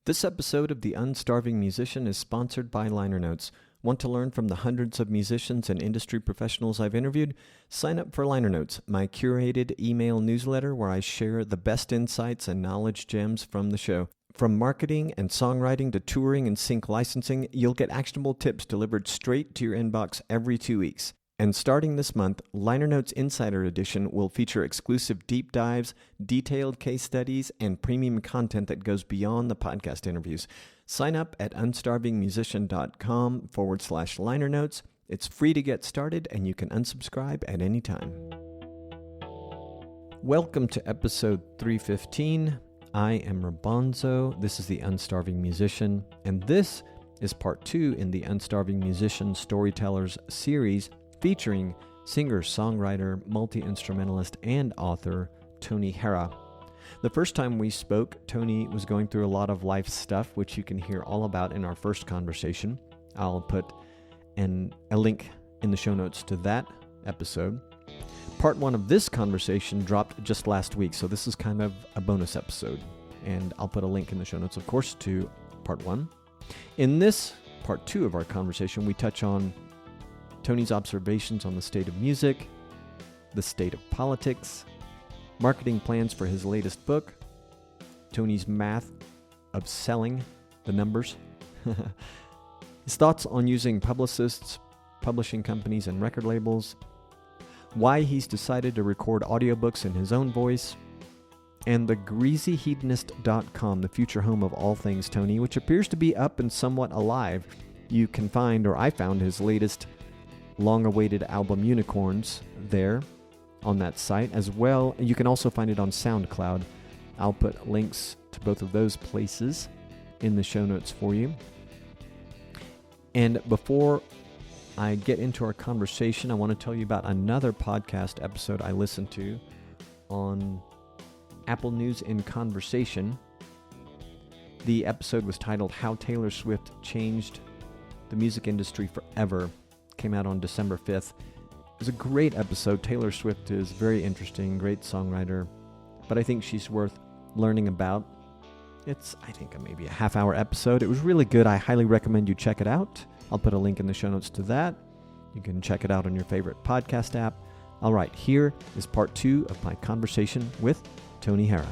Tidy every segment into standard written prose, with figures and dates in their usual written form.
This episode of The Unstarving Musician is sponsored by Liner Notes. Want to learn from the hundreds of musicians and industry professionals I've interviewed? Sign up for Liner Notes, my curated email newsletter where I share the best insights and knowledge gems from the show. From marketing and songwriting to touring and sync licensing, you'll get actionable tips delivered straight to your inbox every 2 weeks. And starting this month, Liner Notes Insider Edition will feature exclusive deep dives, detailed case studies, and premium content that goes beyond the podcast interviews. Sign up at unstarvingmusician.com/liner notes. It's free to get started, and you can unsubscribe at any time. Welcome to episode 315. I am Rabonzo. This is the Unstarving Musician, and this is part 2 in the Unstarving Musician Storytellers series, featuring singer-songwriter, multi-instrumentalist, and author Tony Harrah. The first time we spoke, Tony was going through a lot of life stuff, which you can hear all about in our first conversation. I'll put a link in the show notes to that episode. Part 1 of this conversation dropped just last week, so this is kind of a bonus episode. And I'll put a link in the show notes, of course, to part 1. In this part 2 of our conversation, we touch on Tony's observations on the state of music, the state of politics, marketing plans for his latest book, Tony's math of selling the numbers, his thoughts on using publicists, publishing companies, and record labels, why he's decided to record audiobooks in his own voice, and the greasyhedonist.com, the future home of all things Tony, which appears to be up and somewhat alive. You can find, or I found, his latest long-awaited album Unicorns there on that site as well. You can also find it on Soundcloud. I'll put links to both of those places in the show notes for you. And before I get into our conversation, I want to tell you about another podcast episode I listened to on Apple News in Conversation. The episode was titled How Taylor Swift Changed the Music Industry Forever. Came out on December 5th. It was a great episode. Taylor Swift is very interesting, great songwriter, but I think she's worth learning about. It's, I think, maybe a half-hour episode. It was really good. I highly recommend you check it out. I'll put a link in the show notes to that. You can check it out on your favorite podcast app. All right, here is part 2 of my conversation with Tony Harrah.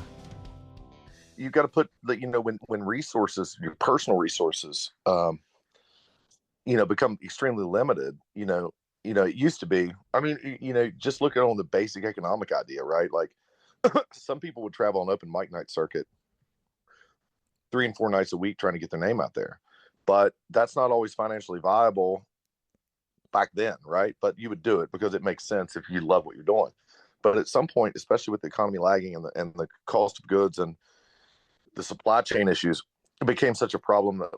You've got to put that, when resources, your personal resources, become extremely limited, it used to be, just look at on the basic economic idea, right? Like some people would travel on open mic night circuit 3 and 4 nights a week trying to get their name out there. But that's not always financially viable back then, right? But you would do it because it makes sense if you love what you're doing. But at some point, especially with the economy lagging and the cost of goods and the supply chain issues, it became such a problem that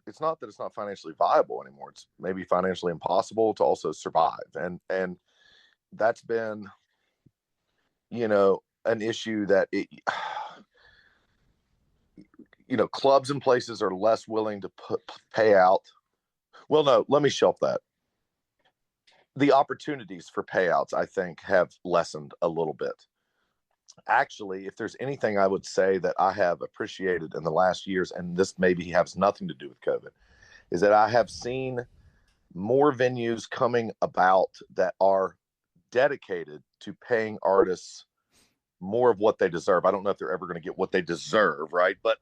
it's not that it's not financially viable anymore. It's maybe financially impossible to also survive. And that's been, an issue that clubs and places are less willing to pay out. Well, no, let me shelf that. The opportunities for payouts, I think, have lessened a little bit. Actually, if there's anything I would say that I have appreciated in the last years, and this maybe has nothing to do with COVID, is that I have seen more venues coming about that are dedicated to paying artists more of what they deserve. I don't know if they're ever going to get what they deserve, right? But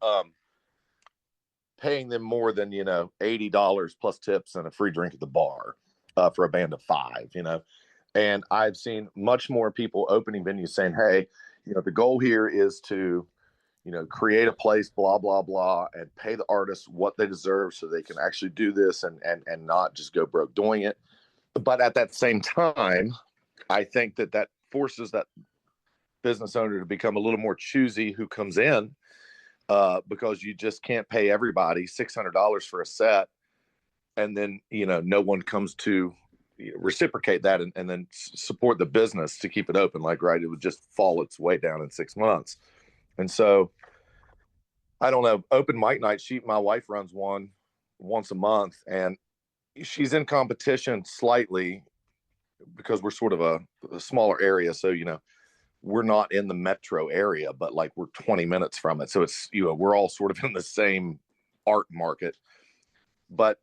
paying them more than, $80 plus tips and a free drink at the bar for a band of 5, And I've seen much more people opening venues saying, hey, the goal here is to, create a place, blah, blah, blah, and pay the artists what they deserve so they can actually do this and not just go broke doing it. But at that same time, I think that forces that business owner to become a little more choosy who comes in because you just can't pay everybody $600 for a set. And then, no one comes to reciprocate that and then support the business to keep it open. Right, it would just fall its way down in 6 months. And so I don't know, open mic night, my wife runs one once a month, and she's in competition slightly because we're sort of a smaller area. So, we're not in the metro area, but like we're 20 minutes from it. So it's, we're all sort of in the same art market, but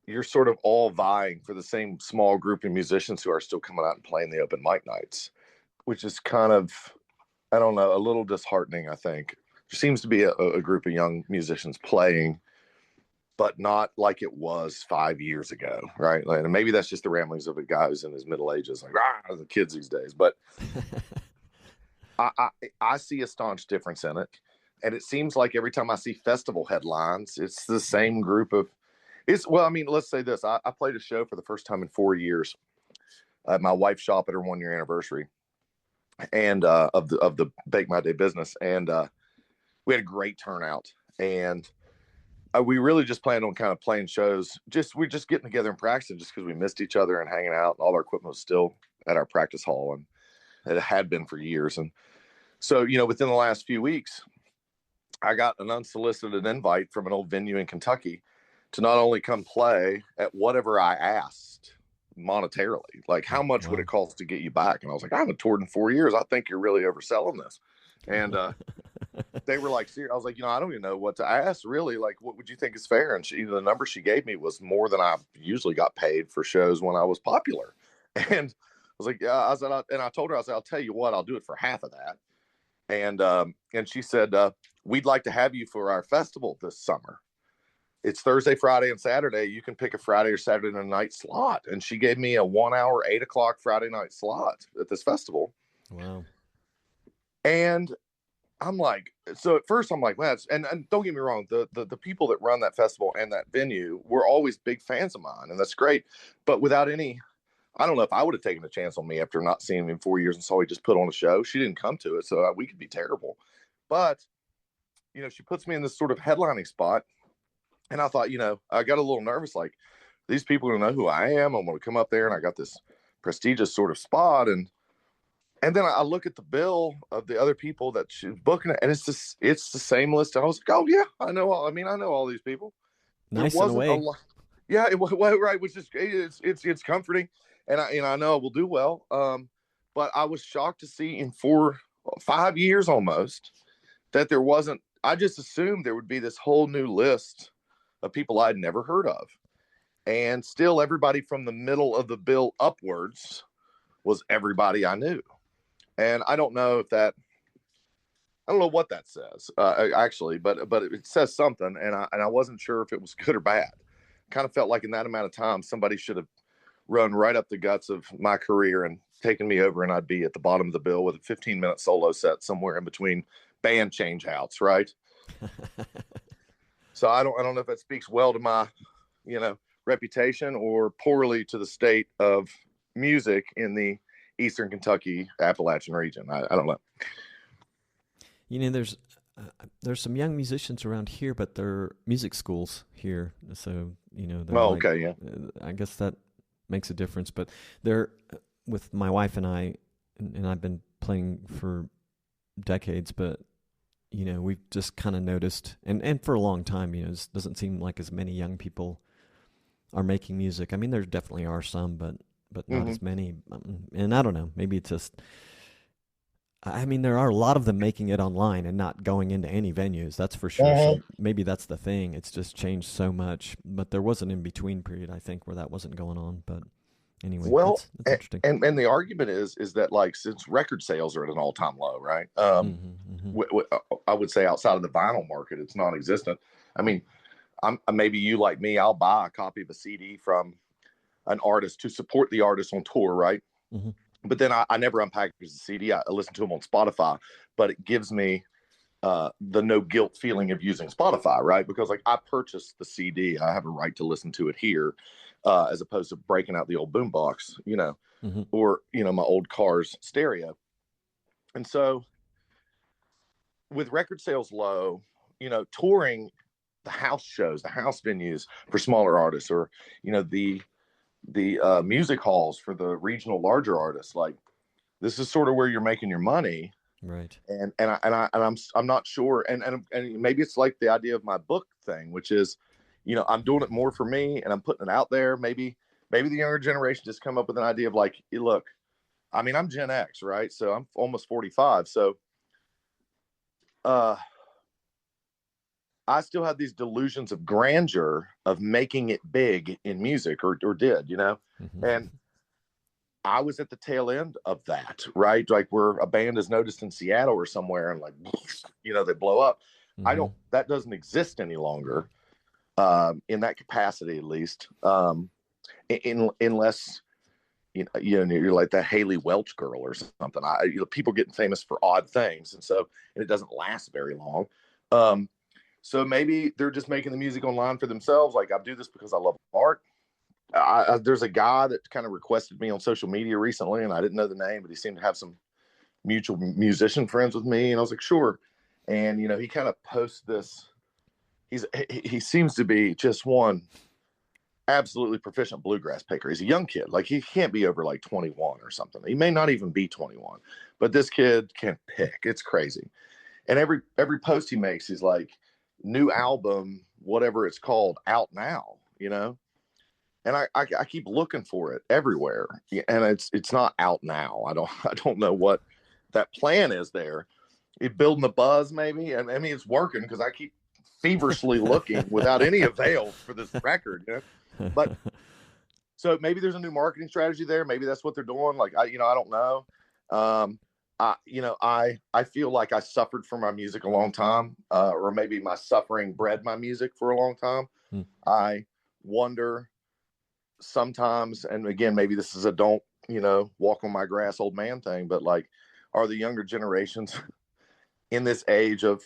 you're sort of all vying for the same small group of musicians who are still coming out and playing the open mic nights, which is kind of, I don't know, a little disheartening, I think. There seems to be a group of young musicians playing, but not like it was 5 years ago, right? Like, and maybe that's just the ramblings of a guy who's in his middle ages, like, the kids these days. But I see a staunch difference in it. And it seems like every time I see festival headlines, it's the same group of, well, I mean, let's say this. I played a show for the first time in 4 years at my wife's shop at her 1-year anniversary, and of the Bake My Day business. And we had a great turnout. And we really just planned on kind of playing shows. We're just getting together and practicing just because we missed each other and hanging out. All our equipment was still at our practice hall, and it had been for years. And so, within the last few weeks, I got an unsolicited invite from an old venue in Kentucky to not only come play at whatever I asked monetarily, like how much would it cost to get you back? And I was like, I haven't toured in 4 years. I think you're really overselling this. And they were like, serious. I was like, I don't even know what to ask, really. Like, what would you think is fair? And the number she gave me was more than I usually got paid for shows when I was popular. And I was like, yeah. And I told her, I said, I'll tell you what, I'll do it for half of that. And she said, we'd like to have you for our festival this summer. It's Thursday, Friday, and Saturday. You can pick a Friday or Saturday night slot. And she gave me a 1 hour, 8 o'clock Friday night slot at this festival. Wow. And I'm like, so at first I'm like, well, and don't get me wrong, the people that run that festival and that venue were always big fans of mine, and that's great. But without any, I don't know if I would have taken a chance on me after not seeing him in 4 years and saw he just put on a show. She didn't come to it, so we could be terrible. But, she puts me in this sort of headlining spot. And I thought, I got a little nervous, like, these people are going to know who I am. I'm going to come up there, and I got this prestigious sort of spot. And then I look at the bill of the other people that she's booking it, and it's the same list. And I was like, oh, yeah, I know all these people. Nice in a way. Yeah, right, which is, it's comforting. And I know we'll do well. But I was shocked to see in 5 years almost that there wasn't, I just assumed there would be this whole new list of people I'd never heard of. And still everybody from the middle of the bill upwards was everybody I knew. And I don't know what that says, actually, but it says something. And I wasn't sure if it was good or bad. Kind of felt like in that amount of time, somebody should have run right up the guts of my career and taken me over, and I'd be at the bottom of the bill with a 15-minute solo set somewhere in between band change outs, right? So I don't know if that speaks well to my, reputation or poorly to the state of music in the Eastern Kentucky Appalachian region. I don't know. There's some young musicians around here, but they're music schools here. So, okay, yeah. I guess that makes a difference. But they're with my wife and I, and I've been playing for decades, but we've just kind of noticed, and for a long time, it doesn't seem like as many young people are making music. I mean, there definitely are some, but not as many. And I don't know, maybe it's just, I mean, there are a lot of them making it online and not going into any venues, that's for sure. So maybe that's the thing. It's just changed so much, but there was an in-between period, I think, where that wasn't going on, but anyway, well, that's interesting. And the argument is that, like, since record sales are at an all-time low, right? I would say outside of the vinyl market, it's non-existent. I mean, maybe you like me, I'll buy a copy of a CD from an artist to support the artist on tour, right? Mm-hmm. But then I never unpackage the CD. I listen to them on Spotify, but it gives me the no guilt feeling of using Spotify, right? Because, like, I purchased the CD, I have a right to listen to it here. As opposed to breaking out the old boombox, or, my old car's stereo. And so with record sales low, touring the house shows, the house venues for smaller artists, or, the music halls for the regional larger artists, like, this is sort of where you're making your money. Right. And I'm not sure. And maybe it's like the idea of my book thing, which is, I'm doing it more for me and I'm putting it out there. Maybe the younger generation just come up with an idea of, like, hey, look, I mean, I'm Gen X, right? So I'm almost 45. So I still had these delusions of grandeur of making it big in music, or did, Mm-hmm. and I was at the tail end of that, right? Like where a band is noticed in Seattle or somewhere and like, they blow up. Mm-hmm. That doesn't exist any longer, in that capacity, at least. Unless, you're like that Haley Welch girl or something. People getting famous for odd things. And it doesn't last very long. So maybe they're just making the music online for themselves. Like, I do this because I love art. There's a guy that kind of requested me on social media recently, and I didn't know the name, but he seemed to have some mutual musician friends with me, and I was like, sure. And he kind of posts this. He seems to be just one absolutely proficient bluegrass picker. He's a young kid, like he can't be over like 21 or something. He may not even be 21, but this kid can pick. It's crazy. And every post he makes, he's like, new album, whatever it's called, out now, and I keep looking for it everywhere, and it's not out now. I don't know what that plan is there. It building the buzz, maybe, and I mean it's working because I keep feverishly looking without any avail for this record, But so maybe there's a new marketing strategy there. Maybe that's what they're doing. Like I don't know. I feel like I suffered for my music a long time, or maybe my suffering bred my music for a long time. I wonder sometimes, and again, maybe this is a don't walk on my grass old man thing, but like, are the younger generations in this age of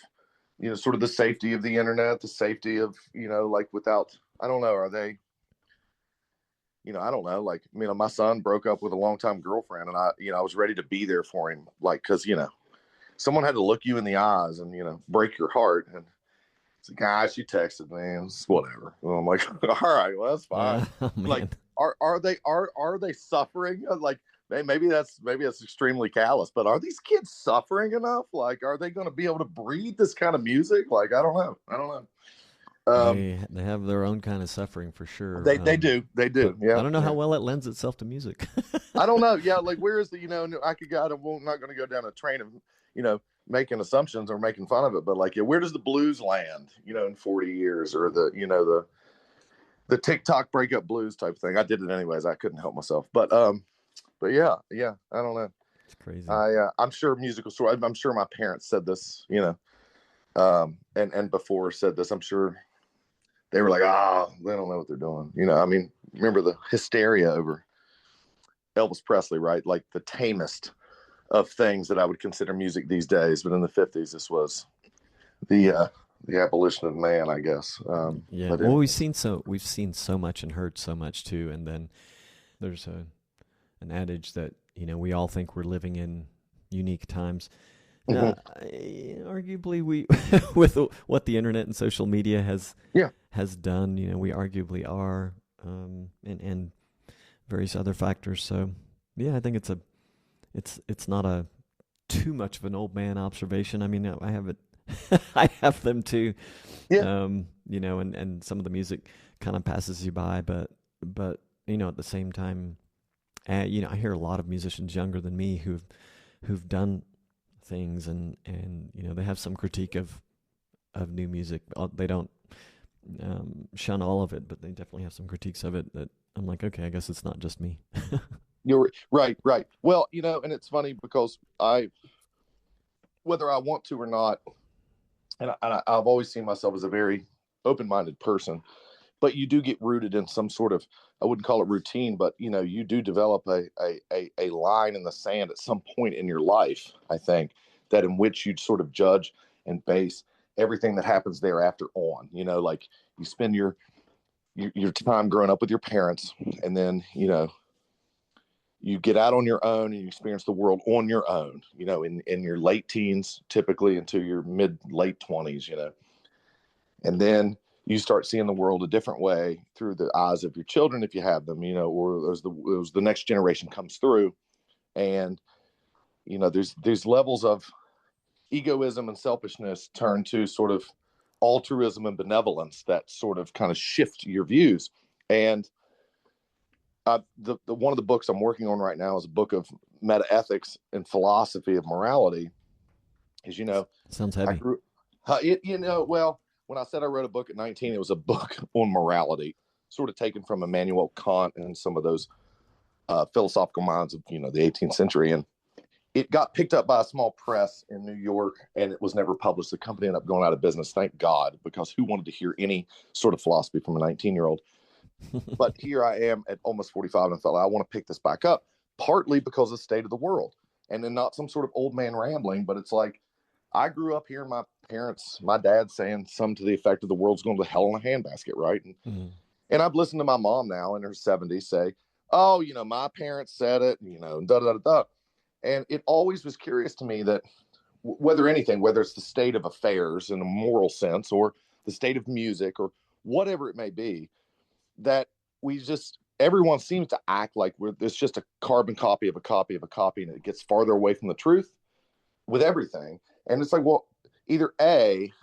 sort of the safety of the internet, the safety of like without, I don't know, are they, I don't know, like, my son broke up with a longtime girlfriend, and I was ready to be there for him, like, because someone had to look you in the eyes and break your heart. And it's like, she texted me, it's whatever. Well, I'm like, all right, well, that's fine. Like, are they suffering? Like, maybe that's extremely callous, but are these kids suffering enough? Like, are they going to be able to breathe this kind of music? Like, I don't know. They have their own kind of suffering for sure. They do. Yeah. I don't know how well it lends itself to music. I don't know. Yeah, like where is the I'm not going to go down a train of making assumptions or making fun of it, but like, yeah, where does the blues land? In 40 years, or the TikTok breakup blues type thing. I did it anyways. I couldn't help myself, but yeah, I don't know. It's crazy. I'm sure musical story. I'm sure my parents said this, and before said this. I'm sure they were like, they don't know what they're doing. I mean, remember the hysteria over Elvis Presley, right? Like the tamest of things that I would consider music these days. But in the 50s, this was the abolition of man, I guess. Yeah. Well, anyway. we've seen so much and heard so much too. And then there's an adage that, we all think we're living in unique times. Arguably, we with what the internet and social media has done, we arguably are, and various other factors. So, yeah, I think it's not a too much of an old man observation. I mean, I have it, I have them too. Yeah. And some of the music kind of passes you by, but at the same time, I hear a lot of musicians younger than me who've done things, and they have some critique of new music. They don't shun all of it, but they definitely have some critiques of it that I'm like, okay, I guess it's not just me. You're right. Well, and it's funny because whether I want to or not, and I've always seen myself as a very open-minded person, but you do get rooted in some sort of, I wouldn't call it routine, but you do develop a line in the sand at some point in your life, I think, that in which you'd sort of judge and base everything that happens thereafter on. Like you spend your time growing up with your parents, and then you get out on your own and you experience the world on your own, in your late teens, typically into your late 20s, and then you start seeing the world a different way through the eyes of your children, if you have them, or as the next generation comes through. And, there's levels of egoism and selfishness turn to sort of altruism and benevolence that sort of kind of shift your views. And The one of the books I'm working on right now is a book of metaethics and philosophy of morality. As you know, sounds heavy. Well, when I said I wrote a book at 19, it was a book on morality, sort of taken from Immanuel Kant and some of those philosophical minds of the 18th century. And it got picked up by a small press in New York, and it was never published. The company ended up going out of business, thank God, because who wanted to hear any sort of philosophy from a 19-year-old? But here I am at almost 45, and I thought, I want to pick this back up, partly because of the state of the world. And then not some sort of old man rambling, but it's like, I grew up hearing my dad saying something to the effect of the world's going to hell in a handbasket, right? And I've listened to my mom now in her 70s say, oh, my parents said it, da, da, da, da. And it always was curious to me that whether it's the state of affairs in a moral sense or the state of music or whatever it may be, that everyone seems to act like it's just a carbon copy of a copy of a copy, and it gets farther away from the truth with everything. And it's like, well, either A,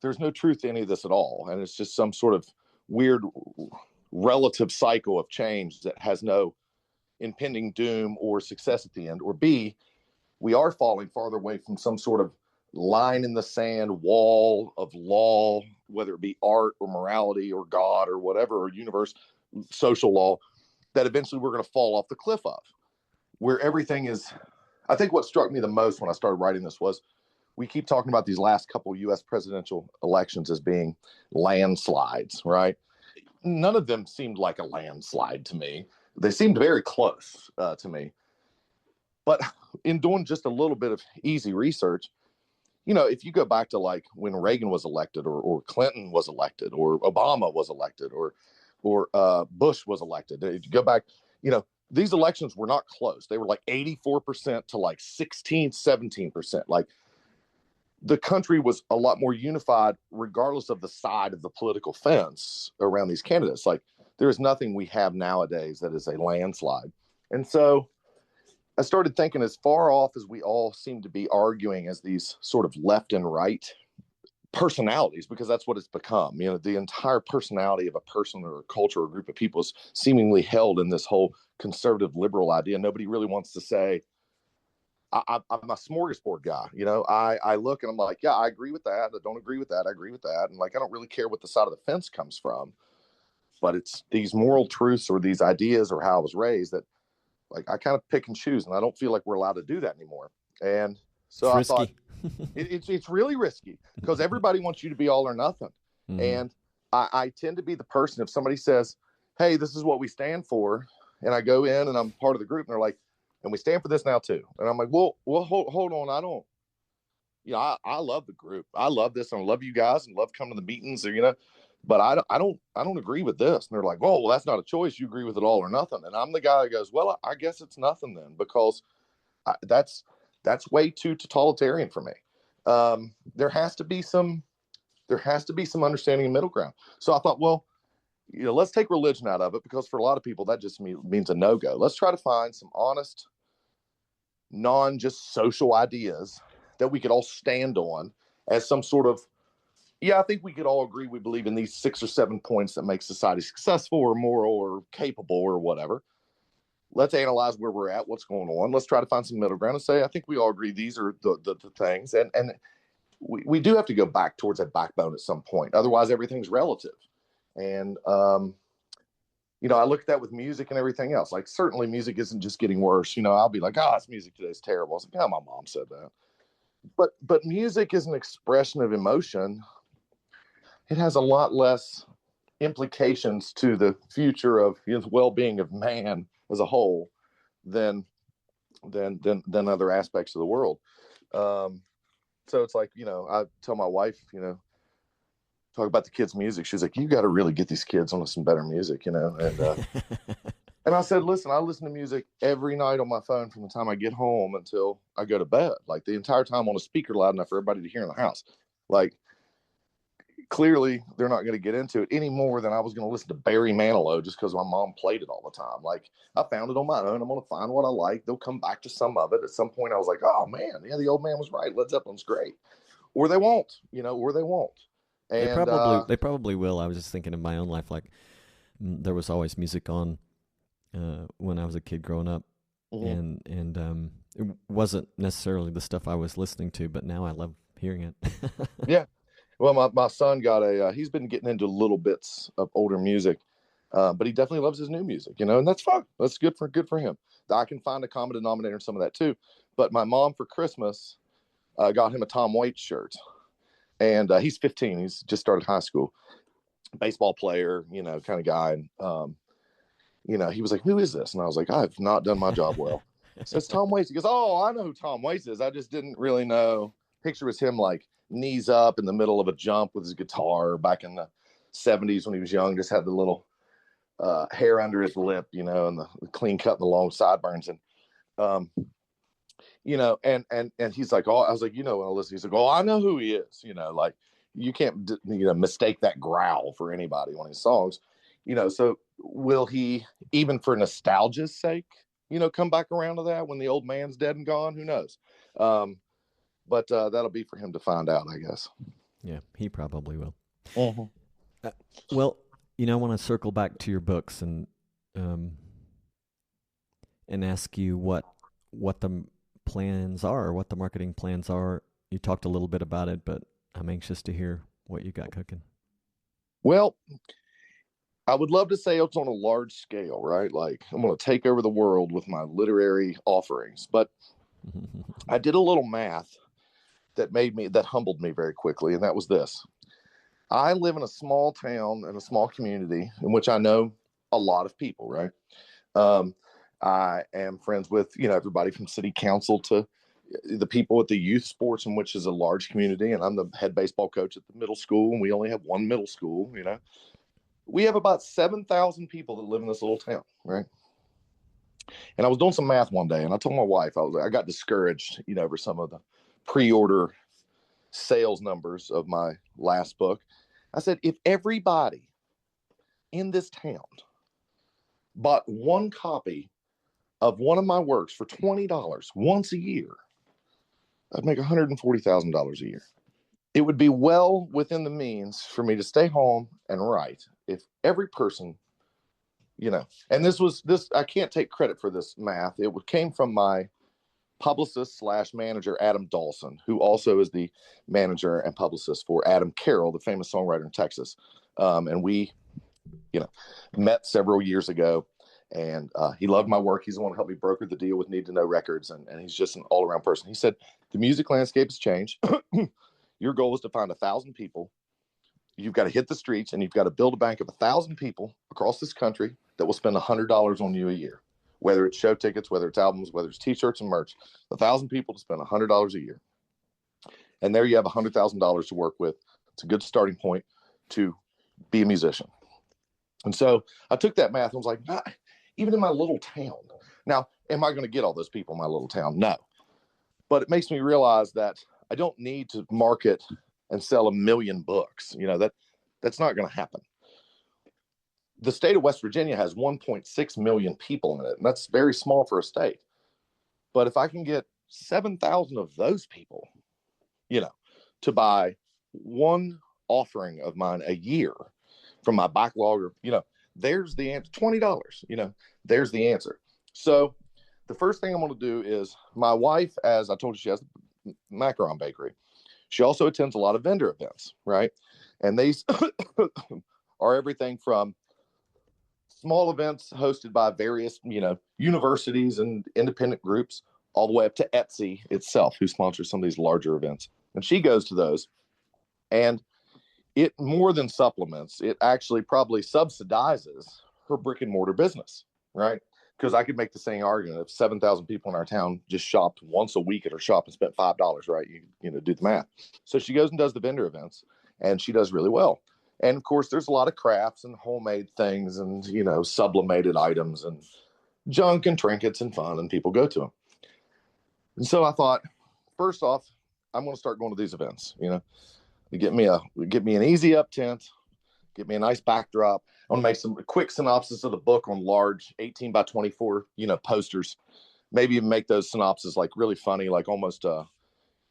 there's no truth to any of this at all, and it's just some sort of weird relative cycle of change that has no impending doom or success at the end, or B, we are falling farther away from some sort of line in the sand wall of law, whether it be art or morality or God or whatever, or universe, social law, that eventually we're going to fall off the cliff of, where everything is. I think what struck me the most when I started writing this was we keep talking about these last couple of U.S. presidential elections as being landslides, right? None of them seemed like a landslide to me. They seemed very close to me. But in doing just a little bit of easy research, if you go back to like when Reagan was elected or Clinton was elected or Obama was elected or Bush was elected, if you go back, these elections were not close. They were like 84% to like 16, 17%. Like the country was a lot more unified regardless of the side of the political fence around these candidates. Like there is nothing we have nowadays that is a landslide. And so I started thinking, as far off as we all seem to be arguing as these sort of left and right personalities, because that's what it's become. The entire personality of a person or a culture or a group of people is seemingly held in this whole conservative liberal idea. Nobody really wants to say, I'm a smorgasbord guy. I look and I'm like, yeah, I agree with that. I don't agree with that. I agree with that. And like, I don't really care what the side of the fence comes from, but it's these moral truths or these ideas or how I was raised that like I kind of pick and choose, and I don't feel like we're allowed to do that anymore. And so it's risky. I thought it's really risky because everybody wants you to be all or nothing. And I tend to be the person, if somebody says, hey, this is what we stand for, and I go in and I'm part of the group and they're like, and we stand for this now too. And I'm like, well, hold on. I don't, I love the group. I love this. And I love you guys and love coming to the meetings or, but I don't agree with this. And they're like, oh, well, that's not a choice. You agree with it all or nothing. And I'm the guy that goes, well, I guess it's nothing then, because that's way too totalitarian for me. There has to be some understanding of middle ground. So I thought, well, let's take religion out of it, because for a lot of people that just means a no-go. Let's try to find some honest, just social ideas that we could all stand on as some sort of, I think we could all agree we believe in these 6 or 7 points that make society successful or moral or capable or whatever. Let's analyze where we're at, what's going on. Let's try to find some middle ground and say, I think we all agree these are the things. And we do have to go back towards that backbone at some point. Otherwise, everything's relative. And, I look at that with music and everything else. Like, certainly music isn't just getting worse. I'll be like, this music today is terrible. I was like, my mom said that. But music is an expression of emotion. It has a lot less implications to the future of the well-being of man as a whole than other aspects of the world. So it's like, I tell my wife, talk about the kids' music. She's like, you got to really get these kids onto some better music, and and I said, listen, I listen to music every night on my phone from the time I get home until I go to bed, like the entire time on a speaker loud enough for everybody to hear in the house. Like, clearly they're not going to get into it any more than I was going to listen to Barry Manilow just because my mom played it all the time. Like, I found it on my own. I'm going to find what I like. They'll come back to some of it. At some point I was like, oh man, yeah, the old man was right. Led Zeppelin's great. Or they won't, or they won't. And they probably will. I was just thinking of my own life. Like, there was always music on when I was a kid growing up, Mhm. and it wasn't necessarily the stuff I was listening to, but now I love hearing it. Yeah. Well, my son got he's been getting into little bits of older music, but he definitely loves his new music, and that's fun. That's good for him. I can find a common denominator in some of that too. But my mom for Christmas got him a Tom Waits shirt, and he's 15. He's just started high school, baseball player, kind of guy. And he was like, "Who is this?" And I was like, "I've not done my job well." So it's Tom Waits. He goes, "Oh, I know who Tom Waits is. I just didn't really know." Picture was him like knees up in the middle of a jump with his guitar back in the 70s when he was young. Just had the little hair under his lip, and the clean cut and the long sideburns. And and he's like, "Oh," I was like, when I listen, he's like, "Oh, I know who he is." Like you can't mistake that growl for anybody on his songs. So will he, even for nostalgia's sake, come back around to that when the old man's dead and gone? Who knows? But that'll be for him to find out, I guess. Yeah, he probably will. Mm-hmm. Well, I want to circle back to your books um, and ask you what the plans are, what the marketing plans are. You talked a little bit about it, but I'm anxious to hear what you got cooking. Well, I would love to say it's on a large scale, right? Like I'm going to take over the world with my literary offerings, but I did a little math that humbled me very quickly, and that was this. I live in a small town and a small community in which I know a lot of people, right? Um, I am friends with, everybody from city council to the people at the youth sports, in which is a large community. And I'm the head baseball coach at the middle school, and we only have one middle school. We have about 7,000 people that live in this little town, right? And I was doing some math one day, and I told my wife, I got discouraged, over some of the pre-order sales numbers of my last book. I said, if everybody in this town bought one copy of one of my works for $20 once a year, I'd make $140,000 a year. It would be well within the means for me to stay home and write if every person, and this, I can't take credit for this math. It came from my publicist / manager, Adam Dawson, who also is the manager and publicist for Adam Carroll, the famous songwriter in Texas. And we, met several years ago, and he loved my work. He's the one who helped me broker the deal with Need to Know Records, and he's just an all-around person. He said, the music landscape has changed. Your goal is to find 1,000 people. You've got to hit the streets, and you've got to build a bank of 1,000 people across this country that will spend $100 on you a year, whether it's show tickets, whether it's albums, whether it's T-shirts and merch. 1,000 people to spend $100 a year, and there you have $100,000 to work with. It's a good starting point to be a musician. And so I took that math and was like, even in my little town. Now, am I going to get all those people in my little town? No. But it makes me realize that I don't need to market and sell 1 million books. That's not going to happen. The state of West Virginia has 1.6 million people in it, and that's very small for a state. But if I can get 7,000 of those people, to buy one offering of mine a year from my backlog, or, there's the answer. $20, there's the answer. So the first thing I'm going to do is, my wife, as I told you, she has a macaron bakery. She also attends a lot of vendor events, right? And these are everything from small events hosted by various, universities and independent groups, all the way up to Etsy itself, who sponsors some of these larger events. And she goes to those, and it more than supplements, it actually probably subsidizes her brick and mortar business, right? Because I could make the same argument if 7,000 people in our town just shopped once a week at her shop and spent $5, right? You do the math. So she goes and does the vendor events, and she does really well. And of course, there's a lot of crafts and homemade things and, sublimated items and junk and trinkets and fun, and people go to them. And so I thought, first off, I'm going to start going to these events, get me an easy up tent, get me a nice backdrop. I want to make some quick synopsis of the book on large 18 by 24, posters. Maybe even make those synopses like really funny, like almost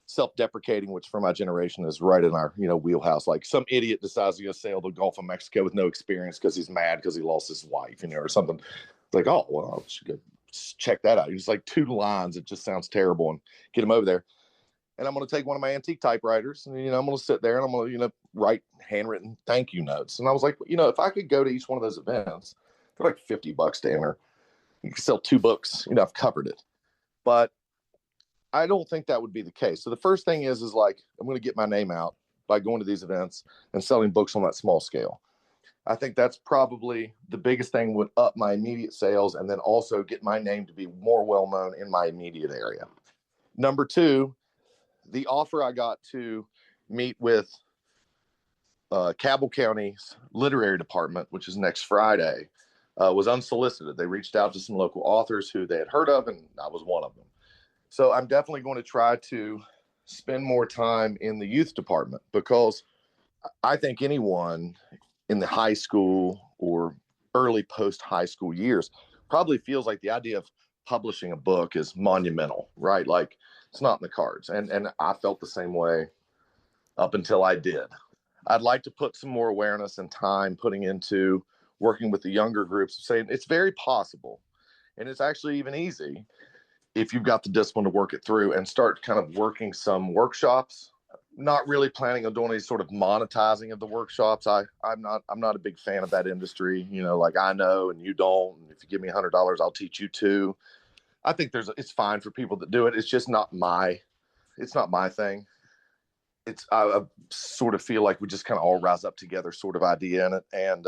self-deprecating, which for my generation is right in our, wheelhouse. Like some idiot decides to go sail the Gulf of Mexico with no experience because he's mad because he lost his wife, or something Like, oh, well, I should go check that out. It's like 2 lines. It just sounds terrible, and get him over there. And I'm going to take one of my antique typewriters, and, I'm going to sit there and I'm going to, write handwritten thank you notes. And I was like, if I could go to each one of those events, they're like $50 to enter. You can sell 2 books, I've covered it. But I don't think that would be the case. So the first thing is like, I'm going to get my name out by going to these events and selling books on that small scale. I think that's probably the biggest thing, would up my immediate sales, and then also get my name to be more well-known in my immediate area. Number 2, the offer I got to meet with Cabell County's literary department, which is next Friday, was unsolicited. They reached out to some local authors who they had heard of, and I was one of them. So I'm definitely going to try to spend more time in the youth department, because I think anyone in the high school or early post-high school years probably feels like the idea of publishing a book is monumental, right? Like, it's not in the cards. And I felt the same way up until I did. I'd like to put some more awareness and time putting into working with the younger groups, saying it's very possible. And it's actually even easy if you've got the discipline to work it through, and start kind of working some workshops. Not really planning on doing any sort of monetizing of the workshops. I'm not a big fan of that industry. Like, I know and you don't. And if you give me $100, I'll teach you too. I think it's fine for people that do it. It's just not my thing. I sort of feel like we just kind of all rise up together sort of idea in it. And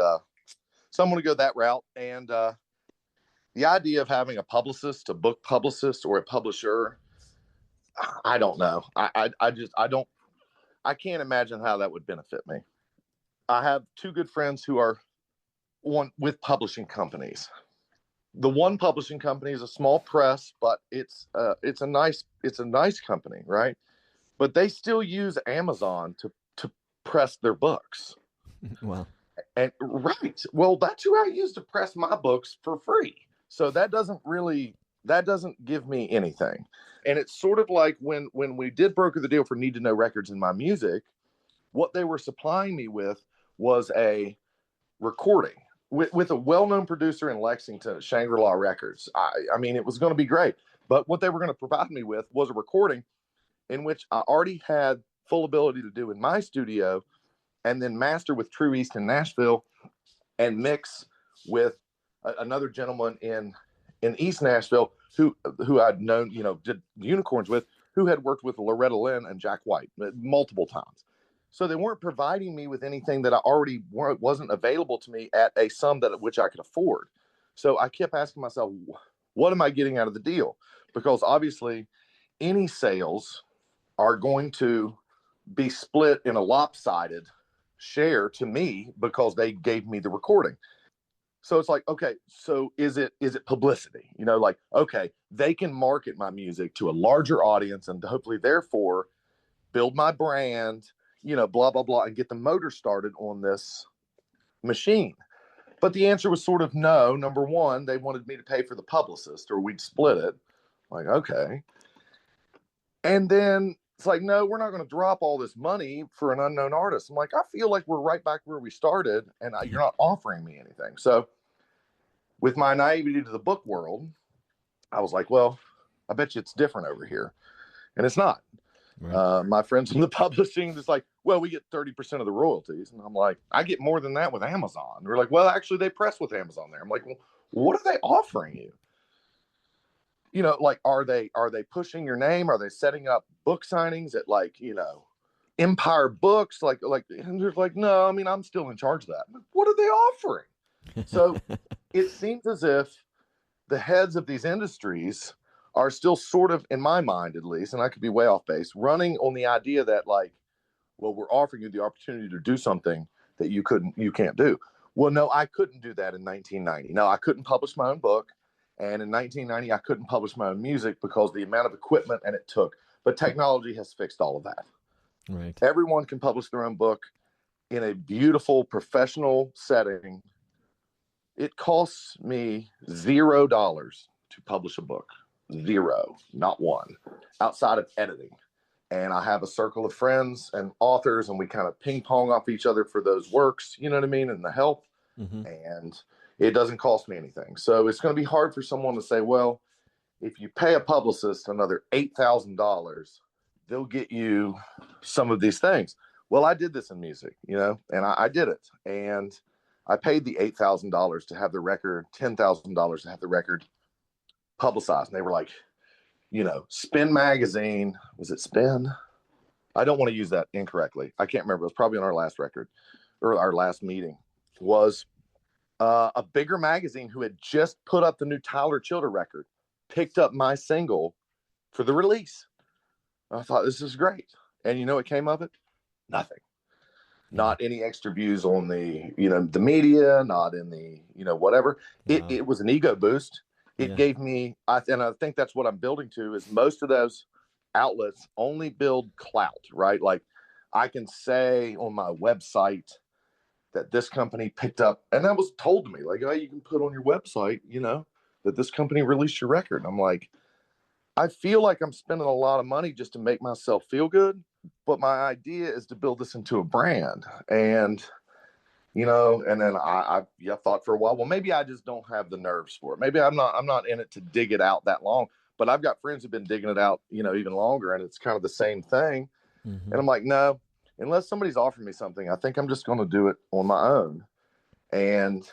so I'm going to go that route. And the idea of having a publicist, a book publicist, or a publisher, I don't know. I can't imagine how that would benefit me. I have 2 good friends who are with publishing companies. The one publishing company is a small press, but it's a nice company, right? But they still use Amazon to press their books. Well, and right. Well, that's who I use to press my books for free. So that doesn't give me anything. And it's sort of like when we did broker the deal for Need to Know Records in my music, what they were supplying me with was a recording with a well-known producer in Lexington, Shangri-La Records. I mean, it was going to be great. But what they were going to provide me with was a recording in which I already had full ability to do in my studio, and then master with True East in Nashville, and mix with another gentleman in East Nashville who I'd known, did Unicorns with, who had worked with Loretta Lynn and Jack White multiple times. So they weren't providing me with anything that I already wasn't available to me at a sum which I could afford. So I kept asking myself, what am I getting out of the deal? Because obviously any sales are going to be split in a lopsided share to me because they gave me the recording. So it's like, okay, so is it publicity? Like, okay, they can market my music to a larger audience and hopefully therefore build my brand, blah, blah, blah, and get the motor started on this machine. But the answer was sort of no. Number one, they wanted me to pay for the publicist or we'd split it. Like, okay. And then it's like, no, we're not going to drop all this money for an unknown artist. I'm like, I feel like we're right back where we started and you're not offering me anything. So with my naivety to the book world, I was like, well, I bet you it's different over here. And it's not. Right. My friends in the publishing, it's like, well, we get 30% of the royalties. And I'm like, I get more than that with Amazon. They're like, well, actually they press with Amazon there. I'm like, well, what are they offering you? Like, are they pushing your name? Are they setting up book signings at Empire Books? And they're like, no, I mean, I'm still in charge of that. What are they offering? So it seems as if the heads of these industries are still sort of, in my mind at least, and I could be way off base, running on the idea that well, we're offering you the opportunity to do something that you can't do. Well, no, I couldn't do that in 1990. No, I couldn't publish my own book. And in 1990, I couldn't publish my own music because the amount of equipment and it took. But technology has fixed all of that. Right. Everyone can publish their own book in a beautiful professional setting. It costs me $0 to publish a book. 0, not one, outside of editing. And I have a circle of friends and authors, and we kind of ping pong off each other for those works, you know what I mean, and the help. Mm-hmm. And It doesn't cost me anything. So it's going to be hard for someone to say, well, if you pay a publicist another $8,000, they'll get you some of these things. Well, I did this in music, and I did it. And I paid the $8,000 to have the record, $10,000 to have the record publicized. And they were like, Spin Magazine, was it Spin? I don't want to use that incorrectly. I can't remember. It was probably on our last record or our last meeting. Was a bigger magazine who had just put up the new Tyler Childers record, picked up my single for the release. I thought, this is great. And what came of it? Nothing. Not any extra views on the, the media, not in the, whatever. It was an ego boost. It gave me, and I think that's what I'm building to, is most of those outlets only build clout, right? Like I can say on my website that this company picked up, and that was told to me, like, oh, you can put on your website, that this company released your record. And I'm like, I feel like I'm spending a lot of money just to make myself feel good, but my idea is to build this into a brand. And and then I thought for a while, well, maybe I just don't have the nerves for it. Maybe I'm not in it to dig it out that long. But I've got friends who've been digging it out, even longer, and it's kind of the same thing. Mm-hmm. And I'm like, no, unless somebody's offering me something, I think I'm just going to do it on my own and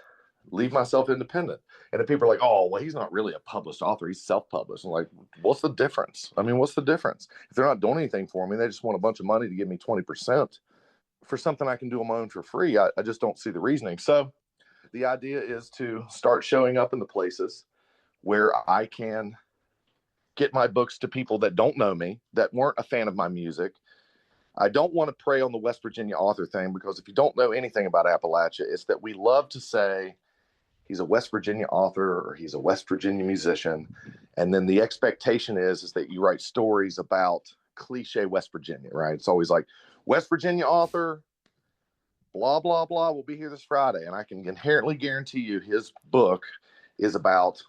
leave myself independent. And if people are like, oh, well, he's not really a published author, he's self-published. I'm like, what's the difference? I mean, what's the difference? If they're not doing anything for me, they just want a bunch of money to give me 20% for something I can do on my own for free. I just don't see the reasoning. So the idea is to start showing up in the places where I can get my books to people that don't know me, that weren't a fan of my music. I don't want to prey on the West Virginia author thing, because if you don't know anything about Appalachia, it's that we love to say he's a West Virginia author or he's a West Virginia musician. And then the expectation is that you write stories about cliche West Virginia, right? It's always like, West Virginia author, blah, blah, blah, will be here this Friday. And I can inherently guarantee you his book is about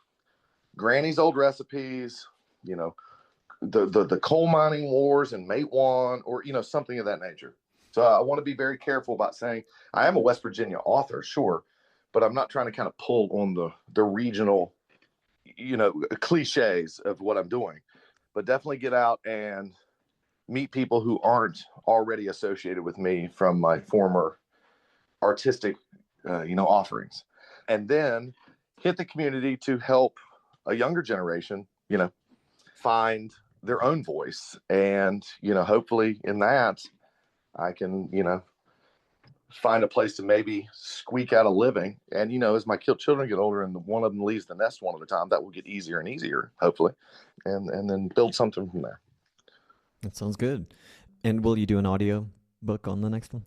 Granny's old recipes, the coal mining wars in Matewan, or, something of that nature. So I want to be very careful about saying I am a West Virginia author, sure, but I'm not trying to kind of pull on the regional, cliches of what I'm doing, but definitely get out and meet people who aren't already associated with me from my former artistic, offerings, and then hit the community to help a younger generation, find their own voice. And, hopefully in that I can, find a place to maybe squeak out a living. And, as my children get older and one of them leaves the nest one at a time, that will get easier and easier, hopefully. And then build something from there. That sounds good. And will you do an audio book on the next one?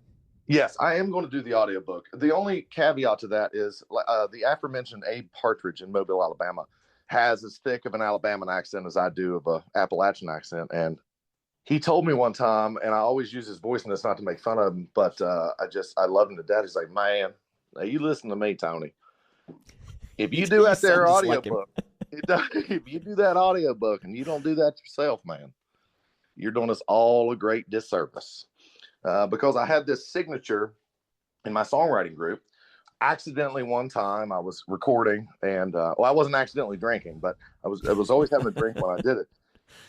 Yes, I am going to do the audiobook. The only caveat to that is the aforementioned Abe Partridge in Mobile, Alabama, has as thick of an Alabama accent as I do of a Appalachian accent. And he told me one time, and I always use his voice in this not to make fun of him, but I love him to death. He's like, man, now you listen to me, Tony. If you do that there audiobook, if you do that audiobook and you don't do that yourself, man, you're doing us all a great disservice. Because I had this signature in my songwriting group. Accidentally, one time I was recording, and I wasn't accidentally drinking, but I was always having a drink when I did it.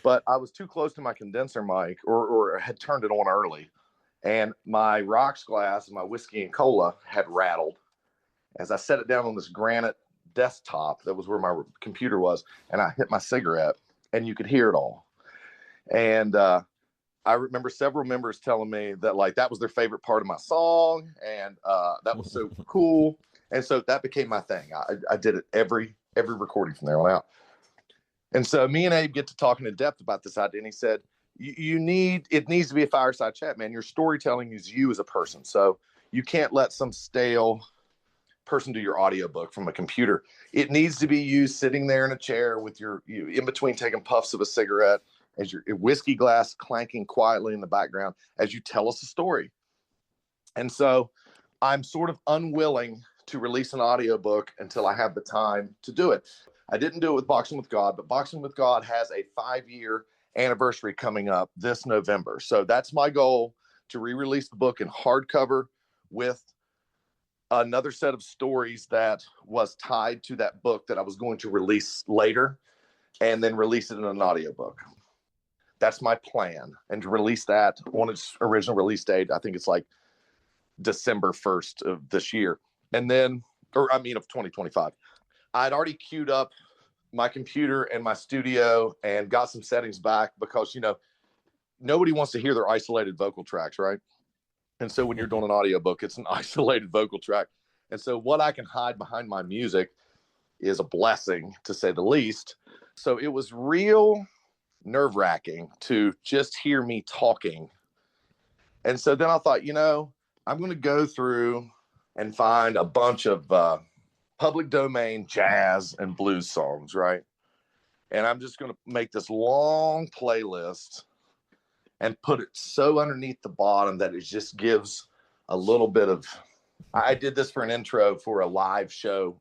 But I was too close to my condenser mic, or had turned it on early, and my rocks glass and my whiskey and cola had rattled as I set it down on this granite desktop that was where my computer was, and I hit my cigarette, and you could hear it all. And I remember several members telling me that that was their favorite part of my song, and that was so cool. And so that became my thing. I did it every recording from there on out. And so me and Abe get to talking in depth about this idea, and he said, it needs to be a fireside chat, man. Your storytelling is you as a person. So you can't let some stale person do your audiobook from a computer. It needs to be you sitting there in a chair with you in between taking puffs of a cigarette, as your whiskey glass clanking quietly in the background as you tell us a story. And so I'm sort of unwilling to release an audiobook until I have the time to do it. I didn't do it with Boxing with God, but Boxing with God has a 5-year anniversary coming up this November. So that's my goal, to re-release the book in hardcover with another set of stories that was tied to that book that I was going to release later, and then release it in an audiobook. That's my plan. And to release that on its original release date, I think it's like December 1st of this year. And then, of 2025. I'd already queued up my computer and my studio and got some settings back because, nobody wants to hear their isolated vocal tracks, right? And so when you're doing an audiobook, it's an isolated vocal track. And so what I can hide behind my music is a blessing, to say the least. So it was real nerve-wracking to just hear me talking. And so then I thought, I'm going to go through and find a bunch of public domain jazz and blues songs, right? And I'm just going to make this long playlist and put it so underneath the bottom that it just gives a little bit of... I did this for an intro for a live show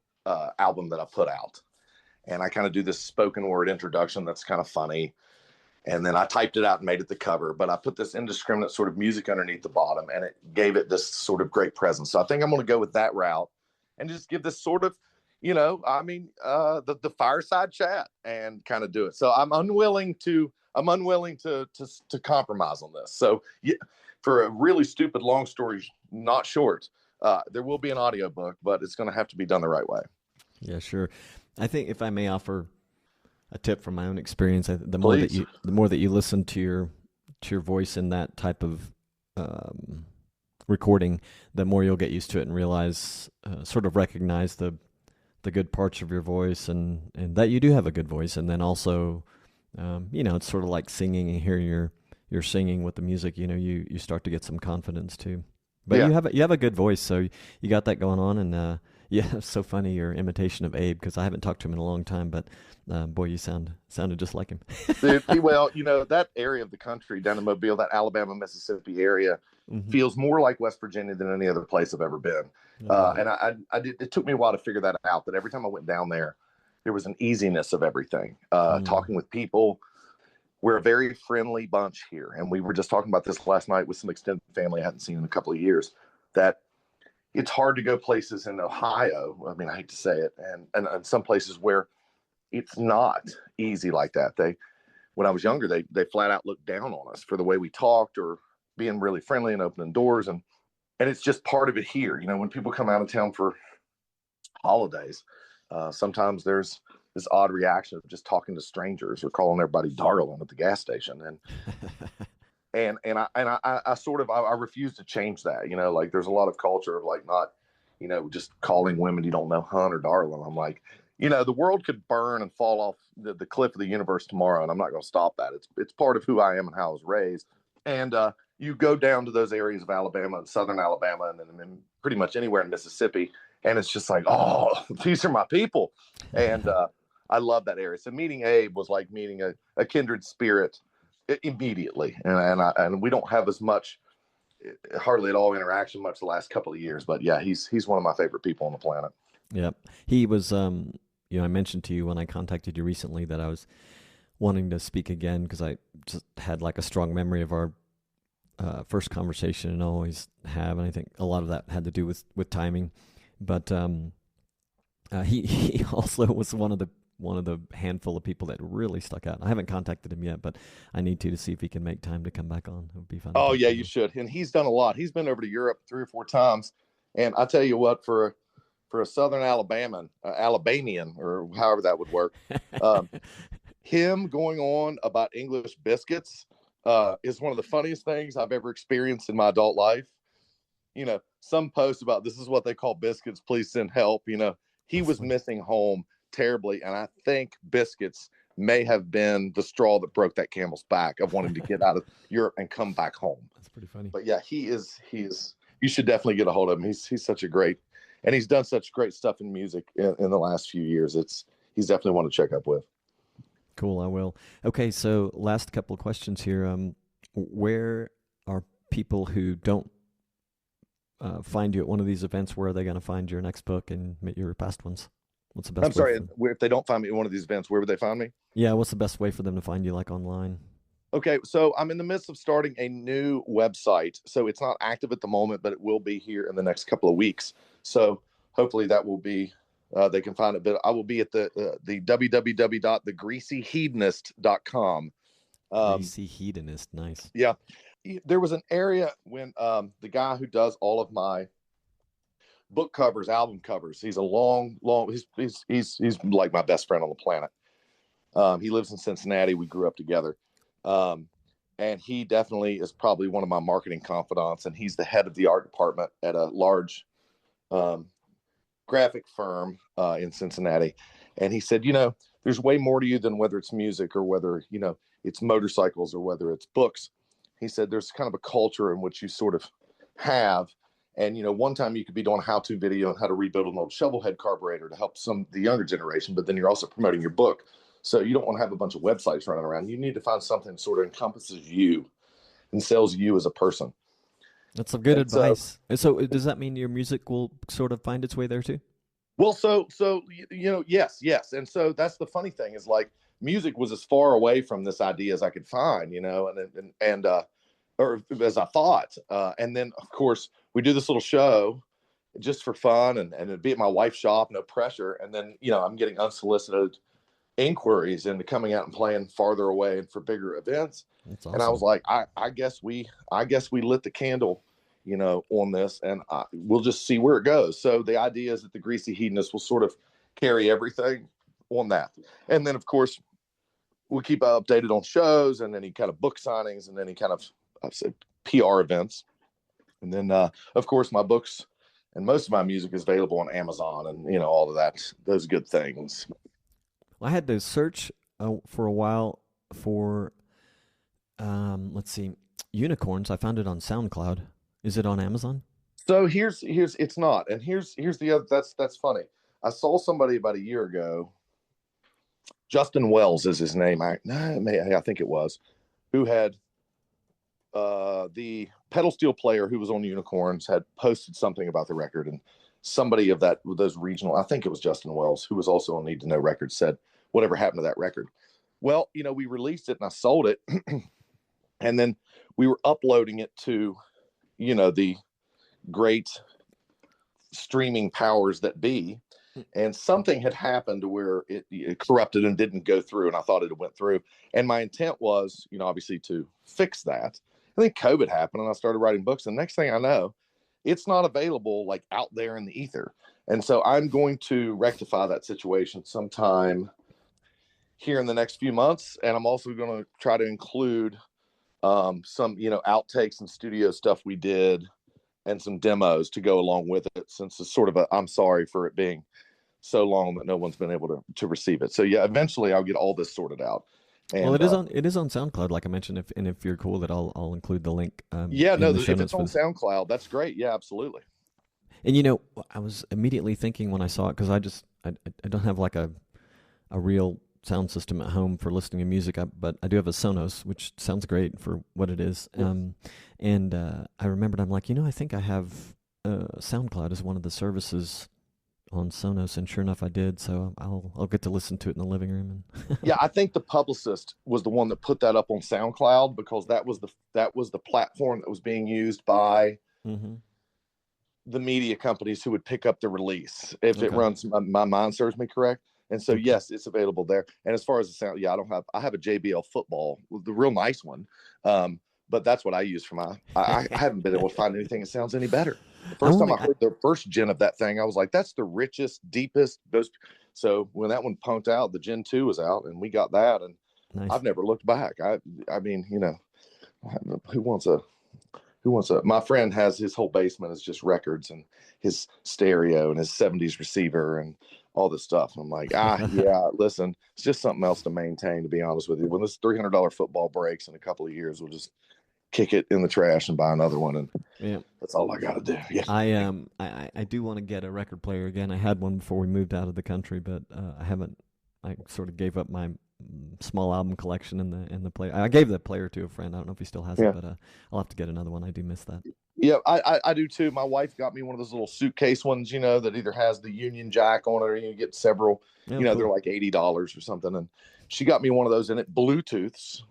album that I put out. And I kind of do this spoken word introduction that's kind of funny. And then I typed it out and made it the cover. But I put this indiscriminate sort of music underneath the bottom, and it gave it this sort of great presence. So I think I'm going to go with that route and just give this sort of, the fireside chat and kind of do it. So I'm unwilling to compromise on this. So yeah, for a really stupid long story, not short, there will be an audiobook, but it's going to have to be done the right way. Yeah, sure. I think if I may offer a tip from my own experience, the more that you listen to your voice in that type of recording, the more you'll get used to it and realize, sort of recognize the good parts of your voice and that you do have a good voice. And then also, it's sort of like singing and hearing your singing with the music. You start to get some confidence too. But yeah. you have a good voice, so you got that going on. And yeah, it's so funny, your imitation of Abe, because I haven't talked to him in a long time, but boy, you sounded just like him. Dude, well, that area of the country down in Mobile, that Alabama, Mississippi area, feels more like West Virginia than any other place I've ever been. And I did. It took me a while to figure that out, that every time I went down there was an easiness of everything. Talking with people. We're a very friendly bunch here. And we were just talking about this last night with some extended family I hadn't seen in a couple of years, that it's hard to go places in Ohio. I mean, I hate to say it. And some places where it's not easy like that. When I was younger, they flat out looked down on us for the way we talked or being really friendly and opening doors. And it's just part of it here. When people come out of town for holidays, sometimes there's this odd reaction of just talking to strangers or calling everybody darling at the gas station. And I refuse to change that. Like there's a lot of culture of like not, just calling women you don't know hun or darling. I'm like, the world could burn and fall off the cliff of the universe tomorrow, and I'm not going to stop that. It's part of who I am and how I was raised. And you go down to those areas of Alabama and southern Alabama, and then pretty much anywhere in Mississippi, and it's just like, oh, these are my people. And I love that area. So meeting Abe was like meeting a kindred spirit immediately. And we don't have as much, hardly at all interaction much the last couple of years. But yeah, he's one of my favorite people on the planet. Yep. He was, I mentioned to you when I contacted you recently that I was wanting to speak again because I just had like a strong memory of our first conversation and always have. And I think a lot of that had to do with timing. But he also was one of the handful of people that really stuck out. I haven't contacted him yet, but I need to see if he can make time to come back on. It would be fun. Oh yeah, you should. And he's done a lot. He's been over to Europe 3 or 4 times. And I tell you what, for a Southern Alabamian, or however that would work, him going on about English biscuits is one of the funniest things I've ever experienced in my adult life. Some posts about this is what they call biscuits, please send help. He was missing home terribly, and I think biscuits may have been the straw that broke that camel's back of wanting to get out of Europe and come back home. That's pretty funny. But yeah, he is you should definitely get a hold of him. He's such a great, and he's done such great stuff in music in the last few years. He's definitely one to check up with. Cool, I will. Okay, so last couple of questions here. Where are people who don't find you at one of these events, where are they going to find your next book and your past ones? What's the best? I'm sorry, if they don't find me at one of these events, where would they find me? Yeah, what's the best way for them to find you, like online? Okay, so I'm in the midst of starting a new website. So it's not active at the moment, but it will be here in the next couple of weeks. So hopefully that will be, they can find it. But I will be at the www.thegreasyhedonist.com. Greasy hedonist, nice. Yeah, there was an area when the guy who does all of my book covers, album covers. He's a long. He's like my best friend on the planet. He lives in Cincinnati. We grew up together. And he definitely is probably one of my marketing confidants, and he's the head of the art department at a large graphic firm in Cincinnati. And he said, there's way more to you than whether it's music or whether, it's motorcycles or whether it's books. He said, there's kind of a culture in which you sort of have. And, one time you could be doing a how-to video on how to rebuild an old shovelhead carburetor to help the younger generation, but then you're also promoting your book. So you don't want to have a bunch of websites running around. You need to find something that sort of encompasses you and sells you as a person. That's some good advice. So does that mean your music will sort of find its way there too? Well, so yes. And so that's the funny thing is like music was as far away from this idea as I could find, or as I thought. And then, of course, we do this little show just for fun and it'd be at my wife's shop, no pressure. And then, I'm getting unsolicited inquiries into coming out and playing farther away and for bigger events. That's awesome. And I was like, I guess we lit the candle, on this, and we'll just see where it goes. So the idea is that the Greasy Hedonist will sort of carry everything on that. And then, of course, we'll keep updated on shows and any kind of book signings and any kind of PR events. And then, of course, my books and most of my music is available on Amazon and, all of that, those good things. I had to search for a while for, let's see, unicorns. I found it on Soundcloud. Is it on Amazon? So here's it's not. And here's the other, that's funny. I saw somebody about a year ago, Justin Wells is his name. I think it was, who had the pedal steel player who was on Unicorns had posted something about the record, and somebody of those regional, I think it was Justin Wells, who was also on Need to Know Records, said, whatever happened to that record? Well, we released it and I sold it. And then we were uploading it to, the great streaming powers that be. And something had happened where it corrupted and didn't go through. And I thought it went through. And my intent was, obviously to fix that. I think COVID happened and I started writing books. And next thing I know, it's not available like out there in the ether. And so I'm going to rectify that situation sometime here in the next few months. And I'm also going to try to include some, outtakes and studio stuff we did and some demos to go along with it, since it's sort of I'm sorry for it being so long that no one's been able to receive it. So yeah, eventually I'll get all this sorted out. And, well, it is on SoundCloud, like I mentioned. If you're cool, that I'll include the link. If it's on SoundCloud, that's great. Yeah, absolutely. And I was immediately thinking when I saw it, because I don't have like a real sound system at home for listening to music, but I do have a Sonos, which sounds great for what it is. Yeah. And I remembered, I'm like, I think I have SoundCloud as one of the services on Sonos, and sure enough, I did. So I'll get to listen to it in the living room. And yeah, I think the Publicist was the one that put that up on SoundCloud, because that was the platform that was being used by the media companies who would pick up the release if it runs. My mind serves me correct. And so, yes, it's available there. And as far as the sound, yeah, I have a JBL football, the real nice one. But that's what I use for I haven't been able to find anything that sounds any better. The first time I heard the first gen of that thing, I was like, that's the richest, deepest. So when that one punked out, the Gen 2 was out, and we got that. And nice. I've never looked back. I mean, who wants a, my friend has his whole basement is just records and his stereo and his 70s receiver and all this stuff. And I'm like, yeah, listen, it's just something else to maintain, to be honest with you. When this $300 football breaks in a couple of years, we'll just kick it in the trash and buy another one. And yeah, that's all I got to do. Yeah. I do want to get a record player again. I had one before we moved out of the country, but I haven't. I sort of gave up my small album collection in the player. I gave the player to a friend. I don't know if he still has it, but I'll have to get another one. I do miss that. Yeah, I do too. My wife got me one of those little suitcase ones, that either has the Union Jack on it, or you get several. Yeah, cool. They're like $80 or something, she got me one of those, and it Bluetooths,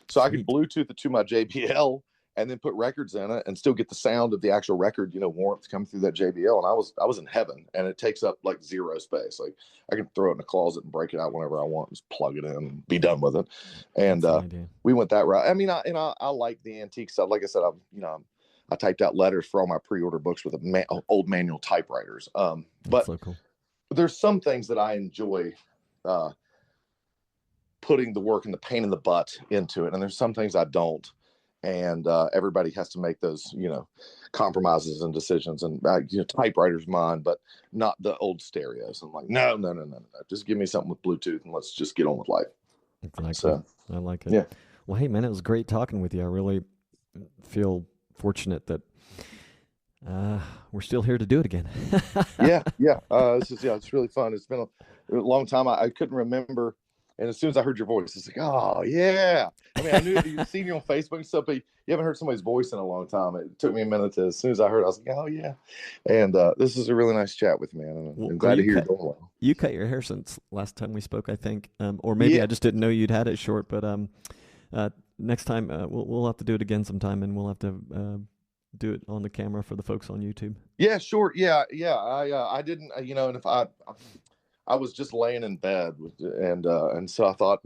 so I could Bluetooth it to my JBL and then put records in it and still get the sound of the actual record, warmth coming through that JBL. And I was in heaven, and it takes up like zero space. Like I can throw it in a closet and break it out whenever I want, just plug it in and be done with it. And we went that route. I mean, I like the antique stuff. Like I said, I typed out letters for all my pre-order books with old manual typewriters. But so cool. There's some things that I enjoy putting the work and the pain in the butt into it, and there's some things I don't. And everybody has to make those, compromises and decisions. And typewriters mine, but not the old stereos. I'm like, no. Just give me something with Bluetooth, and let's just get on with life. Exactly. So, I like it. Yeah. Well, hey man, it was great talking with you. I really feel fortunate that we're still here to do it again. Yeah. It's really fun. It's been a long time. I couldn't remember. And as soon as I heard your voice, it's like, oh, yeah. I mean, I knew you'd seen you on Facebook and stuff, but you haven't heard somebody's voice in a long time. It took me a minute as soon as I heard it, I was like, oh, yeah. And this is a really nice chat with you, man. I'm glad to hear you're doing well. You cut your hair since last time we spoke, I think. Or maybe I just didn't know you'd had it short. But next time, we'll have to do it again sometime, and we'll have to do it on the camera for the folks on YouTube. Yeah, sure. Yeah. I didn't, and if I was just laying in bed, and so I thought,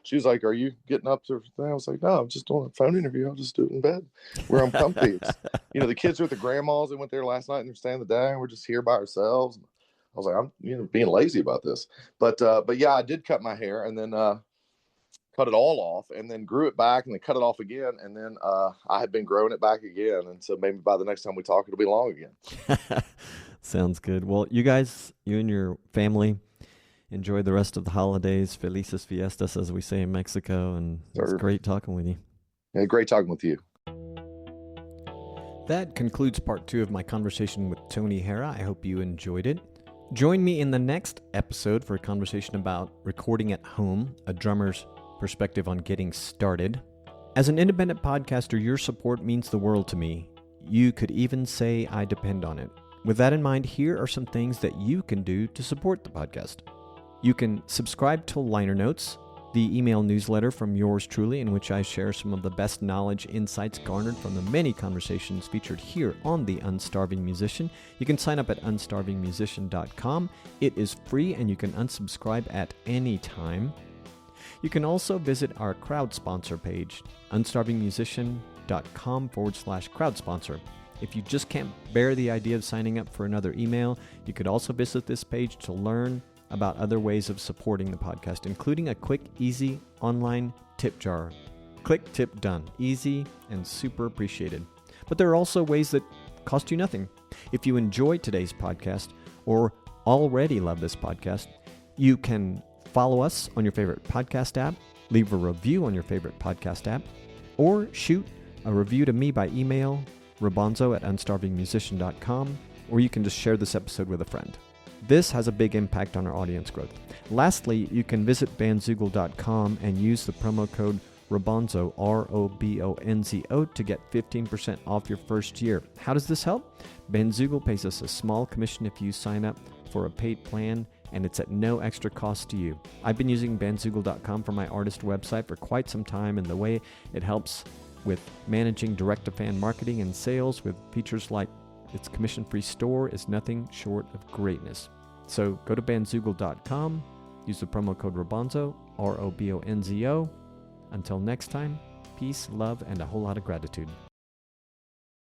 she was like, are you getting up to everything? I was like, no, I'm just doing a phone interview. I'll just do it in bed where I'm comfy. The kids are with the grandmas. They went there last night and they're staying the day, and we're just here by ourselves. I was like, I'm being lazy about this, but yeah, I did cut my hair, and then cut it all off, and then grew it back, and then cut it off again, and then I had been growing it back again, and so maybe by the next time we talk, it'll be long again. Sounds good. Well, you guys, you and your family, enjoy the rest of the holidays. Felices fiestas, as we say in Mexico, and it's great talking with you. Yeah, great talking with you. That concludes part 2 of my conversation with Tony Harrah. I hope you enjoyed it. Join me in the next episode for a conversation about recording at home, a drummer's perspective on getting started. As an independent podcaster, your support means the world to me. You could even say I depend on it. With that in mind, here are some things that you can do to support the podcast. You can subscribe to Liner Notes, the email newsletter from yours truly, in which I share some of the best knowledge insights garnered from the many conversations featured here on The Unstarving Musician. You can sign up at unstarvingmusician.com. It is free, and you can unsubscribe at any time. You can also visit our crowd sponsor page, unstarvingmusician.com/crowd sponsor. If you just can't bear the idea of signing up for another email, you could also visit this page to learn about other ways of supporting the podcast, including a quick, easy online tip jar. Click, tip, done. Easy and super appreciated. But there are also ways that cost you nothing. If you enjoyed today's podcast or already love this podcast, you can follow us on your favorite podcast app, leave a review on your favorite podcast app, or shoot a review to me by email, rabonzo@unstarvingmusician.com, or you can just share this episode with a friend. This has a big impact on our audience growth. Lastly, you can visit bandzoogle.com and use the promo code Robonzo, ROBONZO, to get 15% off your first year. How does this help? Bandzoogle pays us a small commission if you sign up for a paid plan, and it's at no extra cost to you. I've been using bandzoogle.com for my artist website for quite some time, and the way it helps with managing direct-to-fan marketing and sales with features like its commission-free store is nothing short of greatness. So go to bandzoogle.com, use the promo code Robonzo, ROBONZO. Until next time, peace, love, and a whole lot of gratitude.